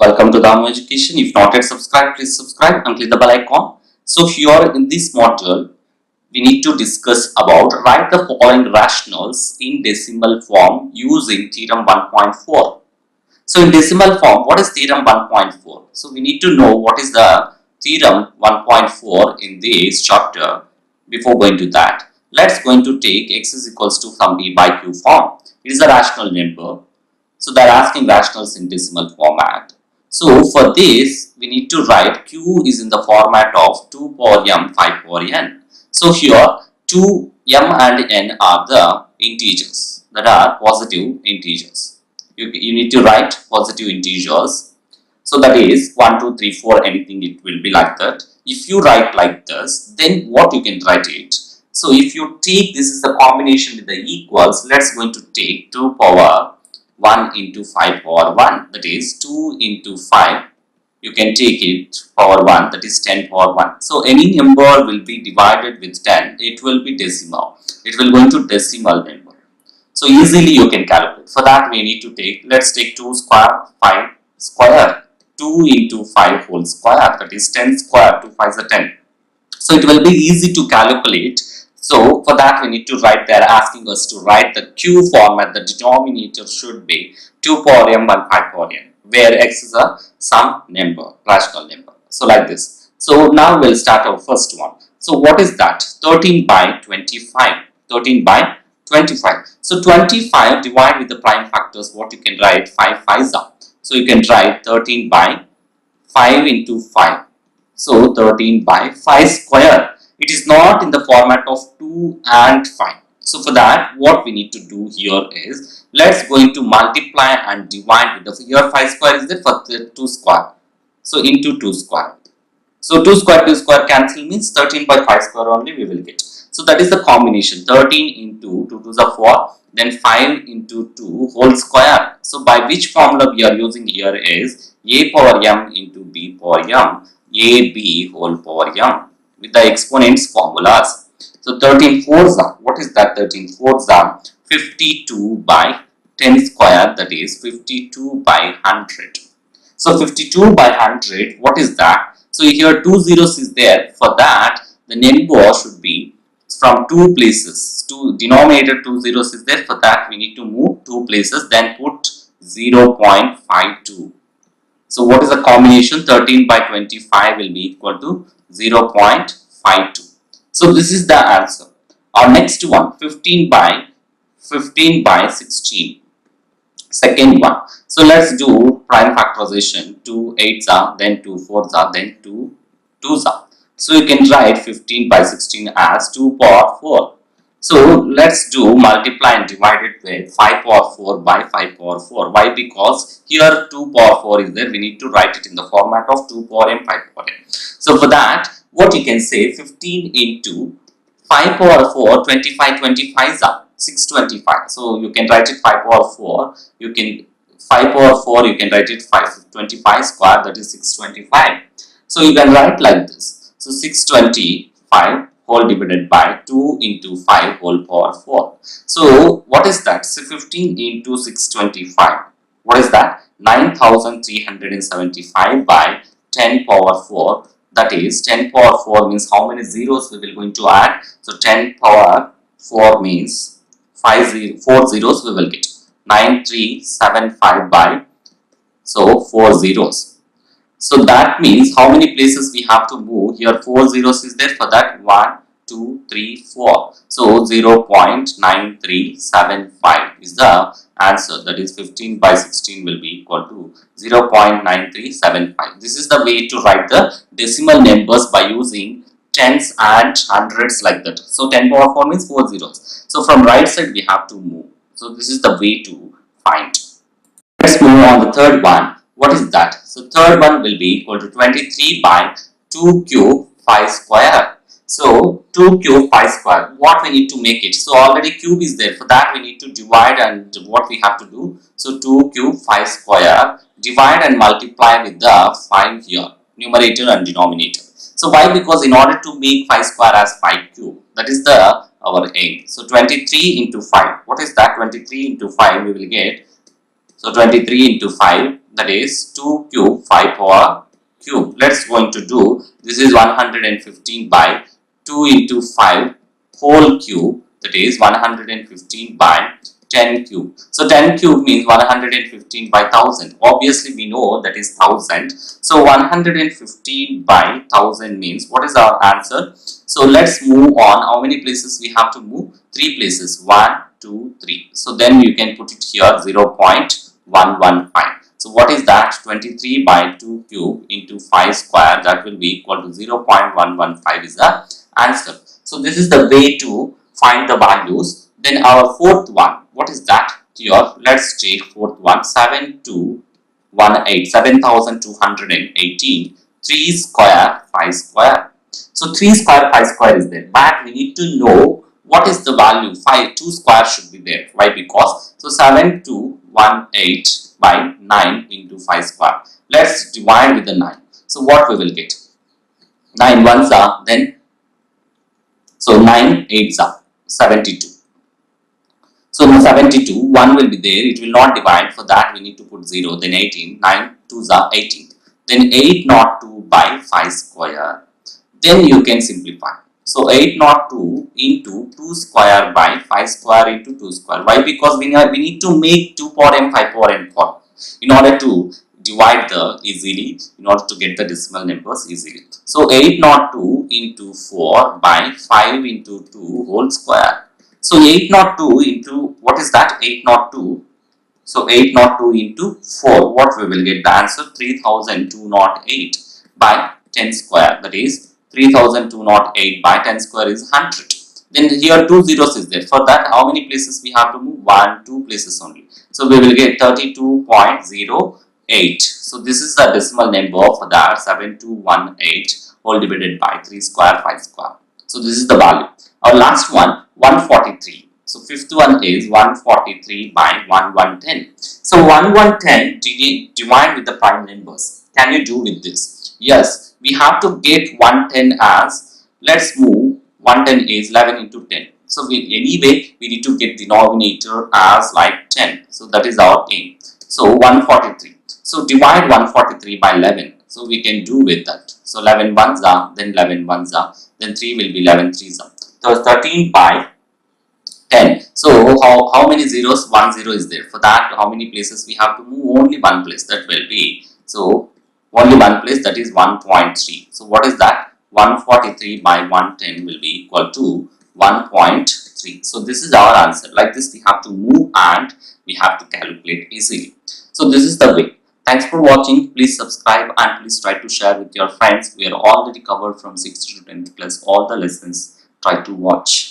Welcome to Damu Education. If not yet subscribed, please subscribe and click the bell icon. So here in this module, we need to discuss about write the following rationals in decimal form using theorem 1.4. So in decimal form, what is theorem 1.4? So we need to know what is the theorem 1.4 in this chapter. Before going to that, let's going to take x is equals to some b by q form. It is a rational number. So they are asking rationals in decimal format. So for this, we need to write q is in the format of 2 power m 5 power n. So here 2 m and n are the integers that are positive integers. You need to write positive integers. So that is 1, 2, 3, 4, anything it will be like that. If you write like this, then what you can write it. So if you take this is the combination with the equals, let's going to take 2 power 1 into 5 power 1, that is 2 into 5, you can take it power 1, that is 10 power 1. So any number will be divided with 10, it will be decimal, it will go into decimal number. So easily you can calculate. For that we need to take, let's take 2 square, 5 square, 2 into 5 whole square, that is 10 square, 2 5 is 10. So it will be easy to calculate. So for that we need to write, they are asking us to write the q format. The denominator should be 2 power m and 5 power n, where x is a some number, rational number. So like this. So now we'll start our first one. So what is that? 13 by 25. 13 by 25. So 25 divided with the prime factors, what you can write? 5 5s are. So you can write 13 by 5 into 5. So 13 by 5 square. It is not in the format of 2 and 5. So for that, what we need to do here is, let's going to multiply and divide with the, here 5 square is there for the 2 square. So into 2 square. So 2 square cancel means 13 by 5 square only we will get. So that is the combination, 13 into 2 to the 4, then 5 into 2 whole square. So by which formula we are using here is a power m into b power m, ab whole power m, with the exponents formulas. So 13 fours are, what is that? 13 fours are 52 by 10 square, that is 52 by 100. So 52 by 100, what is that? So here 2 zeros is there. For that, the number should be from 2 places. Denominator 2 zeros is there. For that, we need to move 2 places, then put 0.52. So what is the combination? 13 by 25 will be equal to 0.52. So this is the answer. Our next one, 15 by 16. Second one. So let's do prime factorization. 2 8s are, then 2 4s are, then 2 2s are. So you can write 15 by 16 as 2 power 4. So let's do multiply and divide it with 5 power 4 by 5 power 4. Why? Because here 2 power 4 is there. We need to write it in the format of 2 power m 5 power n. So for that, what you can say, 15 into 5 power 4, 25 25s are 625. So you can write it 5 power 4. You can 5 power 4. You can write it 525 square, that is 625. So you can write like this. So 625 whole divided by 2 into 5 whole power 4. So what is that? So 15 into 625. What is that? 9375 by 10 power 4. That is 10 power 4 means how many zeros we will going to add? So 10 power 4 means 4 zeros we will get. 9375 by 4 zeros. So that means how many places we have to move? Here 4 zeros is there. For that 1, 2, 3, 4. So 0.9375 is the answer. That is 15 by 16 will be equal to 0.9375. This is the way to write the decimal numbers by using tens and hundreds like that. So 10 power 4 means 4 zeros. So from right side we have to move. So this is the way to find. Let's move on the third one. What is that? So third one will be equal to 23 by 2 cube 5 square. So 2 cube 5 square. What we need to make it? So already cube is there. For that we need to divide, and what we have to do? So 2 cube 5 square. Divide and multiply with the 5 here. Numerator and denominator. So why? Because in order to make 5 square as 5 cube. That is our aim. So 23 into 5. What is that? 23 into 5 we will get. So 23 into 5 that is 2 cube 5 power cube. Let's going to do, this is 115 by 2 into 5 whole cube, that is 115 by 10 cube. So 10 cube means 115 by 1000. Obviously we know that is 1000. So 115 by 1000 means, what is our answer? So let's move on. How many places we have to move? 3 places. 1, 2, 3. So then you can put it here 0.115. So what is that? 23 by 2 cube into 5 square, that will be equal to 0.115 is the answer. So this is the way to find the values. Then our fourth one, what is that? Here, let's take fourth one, 7,218, 3 square, 5 square. So 3 square, 5 square is there, but we need to know what is the value. 2 square should be there. Why? Because, so 7,218 by 9 into 5 square. Let's divide with the 9. So what we will get? 9 ones are, then, so 9 eights are 72. So in 72, 1 will be there, it will not divide, for that we need to put 0, then 18, 9 2s are 18. Then 802 by 5 square, then you can simplify. So 802 into 2 square by 5 square into 2 square. Why? Because we need to make 2 power m, 5 power n form in order to divide the easily, in order to get the decimal numbers easily. So 802 into 4 by 5 into 2 whole square. So 802 into, what is that? 802. So 802 into 4, what we will get? The answer 3208 by 10 square, that is 3208 by 10 square is 100. Then here 2 zeros is there. For that, how many places we have to move? 1, 2 places only. So we will get 32.08. So this is the decimal number for that, 7218 whole divided by 3 square, 5 square. So this is the value. Our last one, 143. So fifth one is 143 by 1110. So 1110 divide with the prime numbers. Can you do with this? Yes, we have to get 110 as, let's move, 110 is 11 into 10. So anyway, we need to get the denominator as like 10. So that is our aim. So 143. So divide 143 by 11. So we can do with that. So 11 ones are, then 11 ones are, then 3 will be 11 threes are. So 13 by 10. So how many zeros? 1 0 is there. For that, how many places we have to move? Only one place, that will be, so only one place, that is 1.3. So what is that? 143 by 110 will be equal to 1.3. So this is our answer. Like this we have to move and we have to calculate easily. So this is the way. Thanks for watching. Please subscribe and please try to share with your friends. We are already covered from 6th to 10th class all the lessons. Try to watch.